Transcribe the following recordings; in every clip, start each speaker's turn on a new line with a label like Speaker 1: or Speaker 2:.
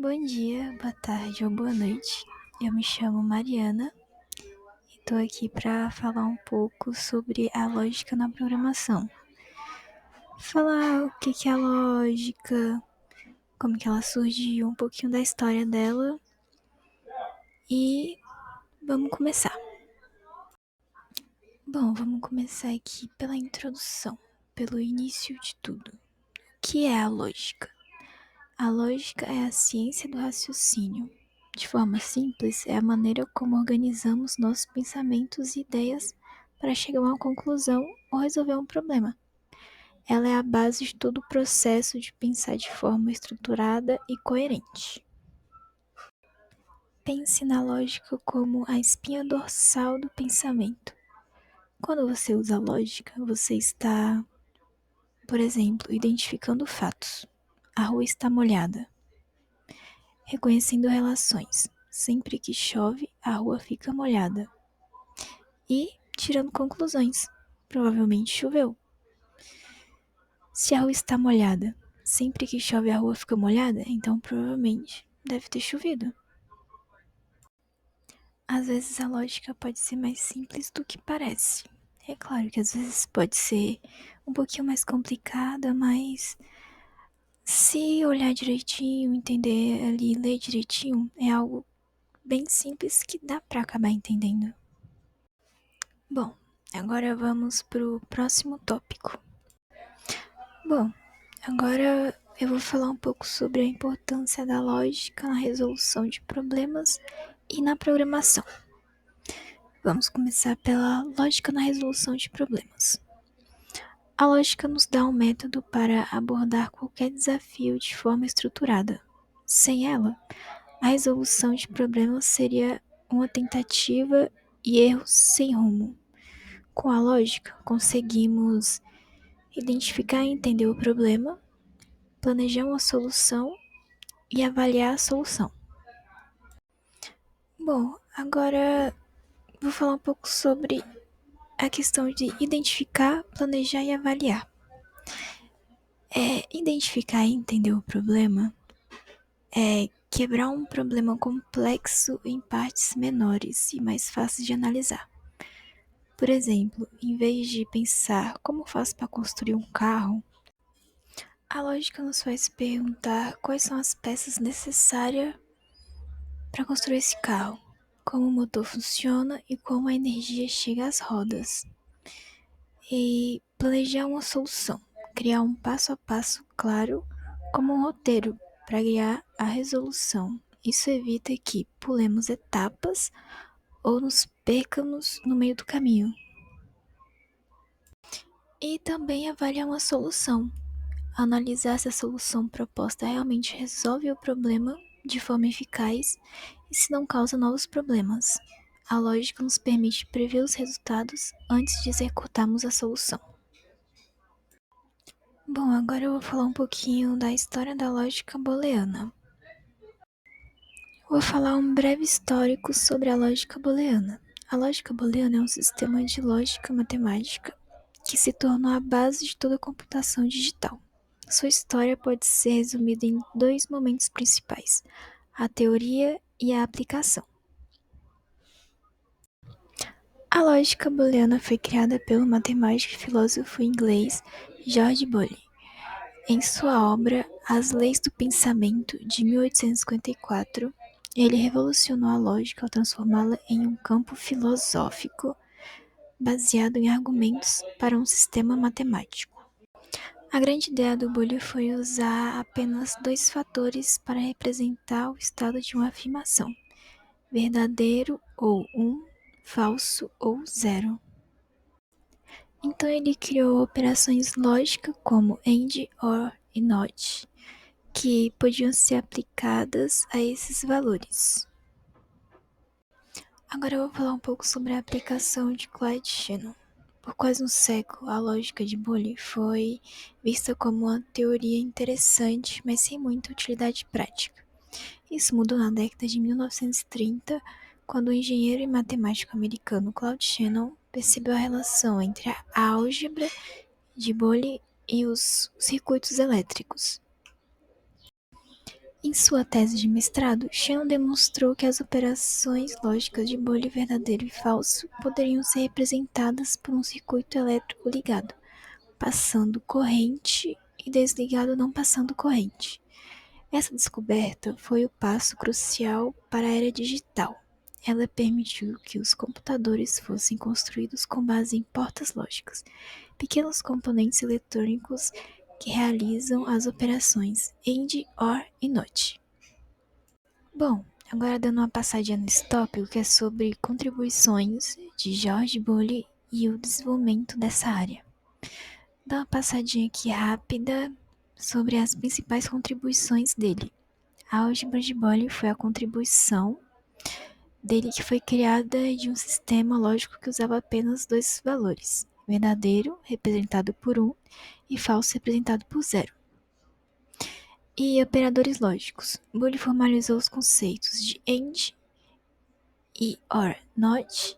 Speaker 1: Bom dia, boa tarde ou boa noite. Eu me chamo Mariana e tô aqui para falar um pouco sobre a lógica na programação. Falar o que é a lógica, como que ela surgiu, um pouquinho da história dela e vamos começar. Bom, vamos começar aqui pela introdução, pelo início de tudo. O que é a lógica? A lógica é a ciência do raciocínio. De forma simples, é a maneira como organizamos nossos pensamentos e ideias para chegar a uma conclusão ou resolver um problema. Ela é a base de todo o processo de pensar de forma estruturada e coerente. Pense na lógica como a espinha dorsal do pensamento. Quando você usa a lógica, você está, por exemplo, identificando fatos. A rua está molhada. Reconhecendo relações. Sempre que chove, a rua fica molhada. E tirando conclusões. Provavelmente choveu. Se a rua está molhada, sempre que chove a rua fica molhada, então provavelmente deve ter chovido. Às vezes a lógica pode ser mais simples do que parece. É claro que às vezes pode ser um pouquinho mais complicada, mas se olhar direitinho, entender ali, ler direitinho, é algo bem simples que dá pra acabar entendendo. Bom, agora vamos pro próximo tópico. Bom, agora eu vou falar um pouco sobre a importância da lógica na resolução de problemas e na programação. Vamos começar pela lógica na resolução de problemas. A lógica nos dá um método para abordar qualquer desafio de forma estruturada. Sem ela, a resolução de problemas seria uma tentativa e erro sem rumo. Com a lógica, conseguimos identificar e entender o problema, planejar uma solução e avaliar a solução. Bom, agora vou falar um pouco sobre a questão de identificar, planejar e avaliar. Identificar e entender o problema é quebrar um problema complexo em partes menores e mais fáceis de analisar. Por exemplo, em vez de pensar como faço para construir um carro, a lógica nos faz perguntar quais são as peças necessárias para construir esse carro, como o motor funciona e como a energia chega às rodas. E planejar uma solução, criar um passo a passo claro, como um roteiro para guiar a resolução. Isso evita que pulemos etapas ou nos percamos no meio do caminho. E também avaliar uma solução. Analisar se a solução proposta realmente resolve o problema de forma eficaz e se não causa novos problemas. A lógica nos permite prever os resultados antes de executarmos a solução. Bom, agora eu vou falar um pouquinho da história da lógica booleana. Vou falar um breve histórico sobre a lógica booleana. A lógica booleana é um sistema de lógica matemática que se tornou a base de toda a computação digital. Sua história pode ser resumida em dois momentos principais: a teoria e a aplicação. A lógica booleana foi criada pelo matemático e filósofo inglês George Boole. Em sua obra As Leis do Pensamento, de 1854, ele revolucionou a lógica ao transformá-la em um campo filosófico baseado em argumentos para um sistema matemático. A grande ideia do Boole foi usar apenas dois fatores para representar o estado de uma afirmação: verdadeiro ou um, falso ou zero. Então ele criou operações lógicas como AND, OR e NOT, que podiam ser aplicadas a esses valores. Agora eu vou falar um pouco sobre a aplicação de Clyde Shannon. Por quase um século, a lógica de Boole foi vista como uma teoria interessante, mas sem muita utilidade prática. Isso mudou na década de 1930, quando o engenheiro e matemático americano Clyde Shannon percebeu a relação entre a álgebra de Boole e os circuitos elétricos. Em sua tese de mestrado, Shannon demonstrou que as operações lógicas de Boolean verdadeiro e falso poderiam ser representadas por um circuito elétrico ligado, passando corrente, e desligado não passando corrente. Essa descoberta foi o passo crucial para a era digital. Ela permitiu que os computadores fossem construídos com base em portas lógicas, pequenos componentes eletrônicos que realizam as operações AND, OR e NOT. Bom, agora dando uma passadinha nesse tópico que é sobre contribuições de George Boole e o desenvolvimento dessa área. Dá uma passadinha aqui rápida sobre as principais contribuições dele. A álgebra de Boole foi a contribuição dele que foi criada de um sistema lógico que usava apenas dois valores, verdadeiro, representado por 1, e falso, representado por 0. E operadores lógicos. Boole formalizou os conceitos de AND e OR, NOT.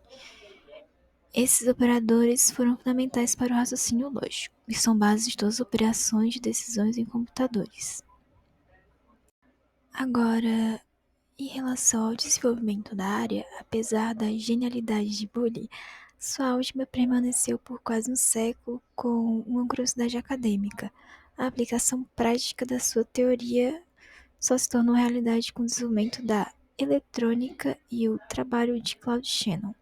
Speaker 1: Esses operadores foram fundamentais para o raciocínio lógico e são bases de todas as operações de decisões em computadores. Agora, em relação ao desenvolvimento da área, apesar da genialidade de Boole, sua álgebra permaneceu por quase um século com uma curiosidade acadêmica. A aplicação prática da sua teoria só se tornou realidade com o desenvolvimento da eletrônica e o trabalho de Claude Shannon.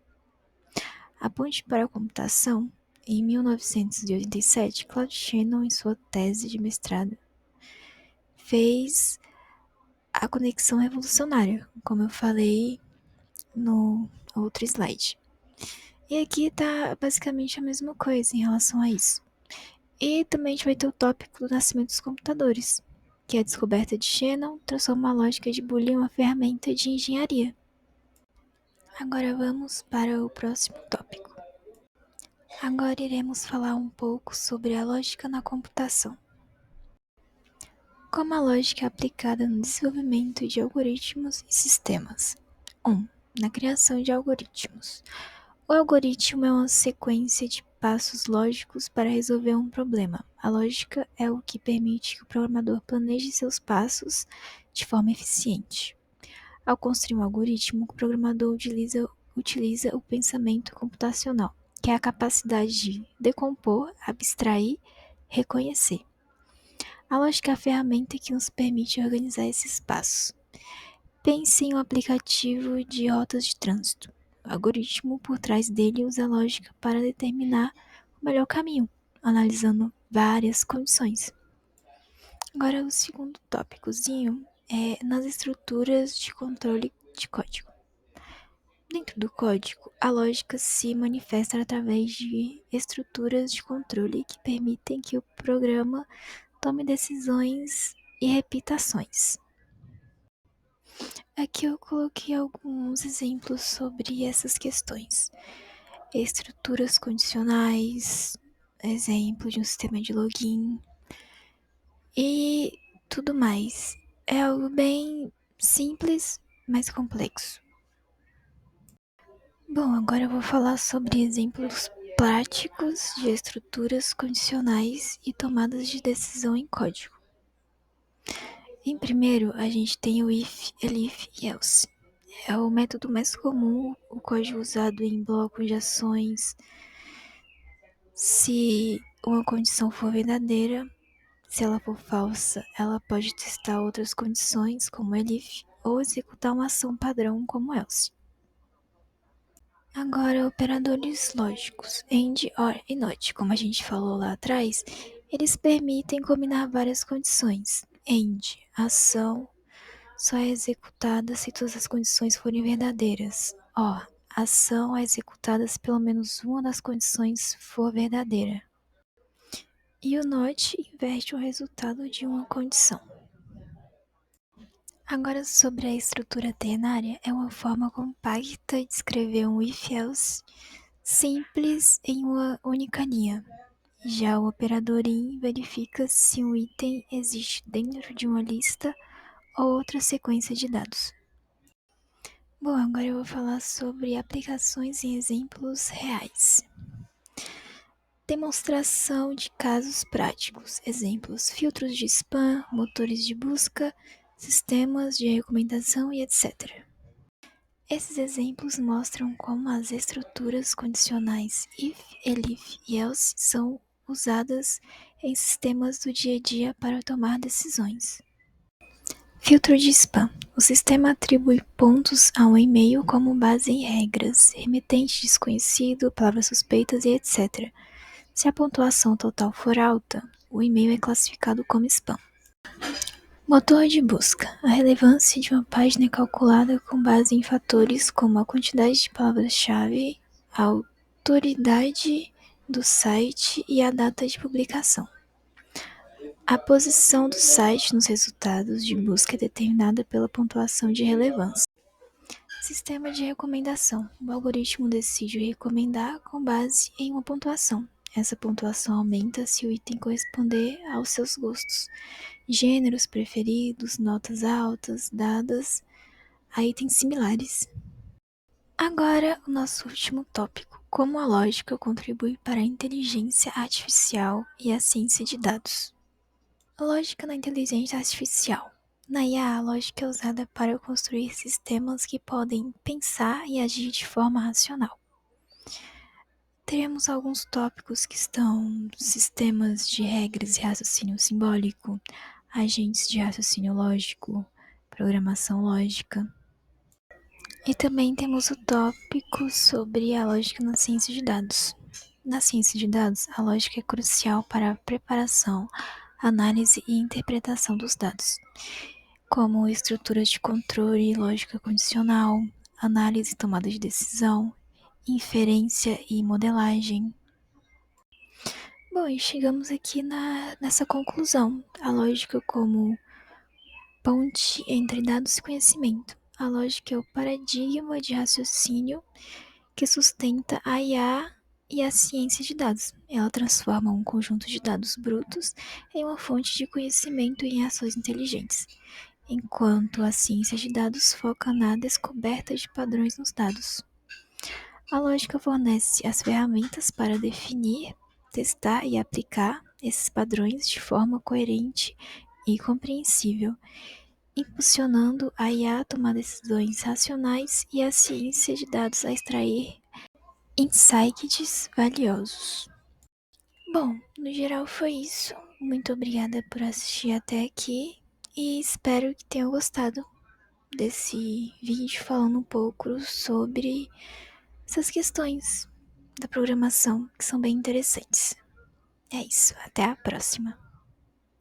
Speaker 1: A ponte para a computação, em 1987, Claude Shannon, em sua tese de mestrado, fez a conexão revolucionária, como eu falei no outro slide. E aqui está basicamente a mesma coisa em relação a isso. E também a gente vai ter o tópico do nascimento dos computadores, que é a descoberta de Shannon transforma a lógica de Boole em uma ferramenta de engenharia. Agora vamos para o próximo tópico. Agora iremos falar um pouco sobre a lógica na computação. Como a lógica é aplicada no desenvolvimento de algoritmos e sistemas. 1. Na criação de algoritmos. O algoritmo é uma sequência de passos lógicos para resolver um problema. A lógica é o que permite que o programador planeje seus passos de forma eficiente. Ao construir um algoritmo, o programador utiliza o pensamento computacional, que é a capacidade de decompor, abstrair, reconhecer. A lógica é a ferramenta que nos permite organizar esses passos. Pense em um aplicativo de rotas de trânsito. O algoritmo por trás dele usa a lógica para determinar o melhor caminho, analisando várias condições. Agora, o segundo tópicozinho é nas estruturas de controle de código. Dentro do código, a lógica se manifesta através de estruturas de controle que permitem que o programa tome decisões e repita ações. Aqui eu coloquei alguns exemplos sobre essas questões. Estruturas condicionais, exemplo de um sistema de login e tudo mais. É algo bem simples, mas complexo. Bom, agora eu vou falar sobre exemplos práticos de estruturas condicionais e tomadas de decisão em código. Em primeiro, a gente tem o if, elif e else. É o método mais comum, o código usado em blocos de ações. Se uma condição for verdadeira, se ela for falsa, ela pode testar outras condições, como elif, ou executar uma ação padrão, como else. Agora, operadores lógicos, AND, OR e NOT, como a gente falou lá atrás, eles permitem combinar várias condições. AND, ação só é executada se todas as condições forem verdadeiras. OR, ação é executada se pelo menos uma das condições for verdadeira. E o NOT inverte o resultado de uma condição. Agora, sobre a estrutura ternária, é uma forma compacta de escrever um if-else simples em uma única linha. Já o operador in verifica se um item existe dentro de uma lista ou outra sequência de dados. Bom, agora eu vou falar sobre aplicações em exemplos reais. Demonstração de casos práticos. Exemplos: filtros de spam, motores de busca, sistemas de recomendação e etc. Esses exemplos mostram como as estruturas condicionais if, elif e else são usadas em sistemas do dia a dia para tomar decisões. Filtro de spam. O sistema atribui pontos a um e-mail como base em regras, remetente desconhecido, palavras suspeitas e etc. Se a pontuação total for alta, o e-mail é classificado como spam. Motor de busca. A relevância de uma página é calculada com base em fatores como a quantidade de palavras-chave, a autoridade do site e a data de publicação. A posição do site nos resultados de busca é determinada pela pontuação de relevância. Sistema de recomendação. O algoritmo decide o recomendar com base em uma pontuação. Essa pontuação aumenta se o item corresponder aos seus gostos, gêneros preferidos, notas altas dadas a itens similares. Agora, o nosso último tópico: como a lógica contribui para a inteligência artificial e a ciência de dados. Lógica na inteligência artificial. Na IA, a lógica é usada para construir sistemas que podem pensar e agir de forma racional. Teremos alguns tópicos que estão sistemas de regras e raciocínio simbólico, agentes de raciocínio lógico, programação lógica. E também temos o tópico sobre a lógica na ciência de dados. Na ciência de dados, a lógica é crucial para a preparação, análise e interpretação dos dados, como estruturas de controle, lógica condicional, análise e tomada de decisão, inferência e modelagem. Bom, e chegamos aqui nessa conclusão. A lógica como ponte entre dados e conhecimento. A lógica é o paradigma de raciocínio que sustenta a IA e a ciência de dados. Ela transforma um conjunto de dados brutos em uma fonte de conhecimento e em ações inteligentes, enquanto a ciência de dados foca na descoberta de padrões nos dados. A lógica fornece as ferramentas para definir, testar e aplicar esses padrões de forma coerente e compreensível, impulsionando a IA a tomar decisões racionais e a ciência de dados a extrair insights valiosos. Bom, no geral foi isso. Muito obrigada por assistir até aqui e espero que tenham gostado desse vídeo falando um pouco sobre essas questões da programação que são bem interessantes. É isso, até a próxima.